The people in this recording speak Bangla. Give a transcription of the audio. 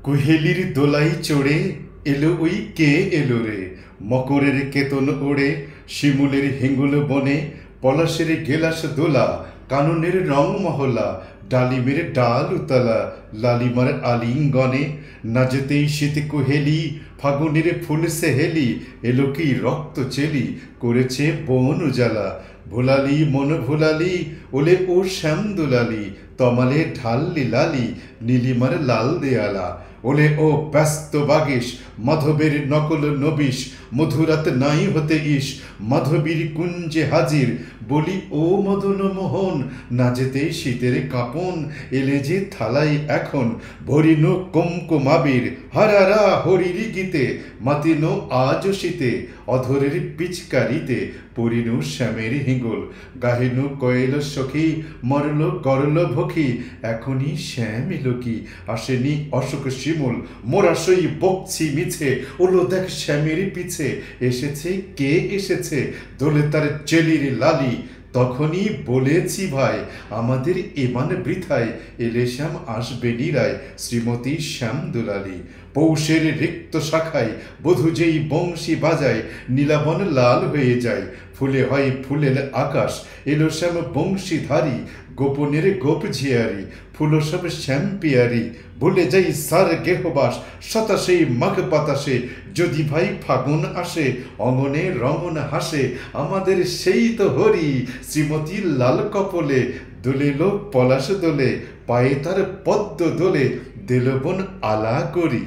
কুহেলির দোলাই চড়ে এলো ওই কে এলো রে, মকরের কেতন ওড়ে শিমুলের হিঙ্গুল বনে, পলাশের গেলাস দোলা কাননের রং মহলা, ডালিমের ডাল উতলা লালিমার আলিঙ্গনে, নাচতেই শীত কুহেলি ফাগুনের ফুল সেহেলি, এলো কি রক্ত চেলি করেছে বন উজালা, ভোলালি মন ভোলালি ওলে ও শ্যাম দুলালি, তমালে ঢাললি লালি নীলিমার লাল দেয়ালা, ওলে ও ব্যস্ত বাগিস মাধবের নকল নবিশ, মধুরাত নাই হতে ইস মাধবীর কুঞ্জে হাজির, বলি ও মদন মোহন না যেতে শীতের কাপন, এলে যে থালাই এখন ভরিনো কুমকুমাবির, হারারা হরিরি গীতে মাতিনো আজ শীতে, অধরের পিচকারিতে পরিনু শ্যামের হিঙ্গল, গাহিনু কয়েল সখী মরল গরল ভখি, এখনই শ্যাম এলো কি আসেনি অশোক শিমুল, মোরা সই বকছি মিছে ওলো দেখ শ্যামের পিছে, এসেছে কে এসেছে দোলে তার চেলির লালি, তখনই বলেছি ভাই আমাদের এমান বৃথায়, এলে শ্যাম আসবে নিরায় শ্রীমতী শ্যাম দুলালি, পৌষের রিক্ত শাখায় বধূ যেই বংশী বাজায়, নীলাবন লাল হয়ে যায় ফুলে হয় ফুলের আকাশ, এলো শ্যাম বংশীধারী গোপনের গোপ ঝিয়ারি, ফুলো সব শ্যাম পিয়ারি বলে যাই সার গেহবাস, শতাশে মাঘ বাতাসে যদি ভাই ফাগুন আসে, অঙ্গনে রঙন হাসে আমাদের সেই তো হরি, শ্রীমতী লাল কপলে দোলেলো পলাশ দোলে, পায়ে তার পদ্ম দোলে দিল বন আলা করি।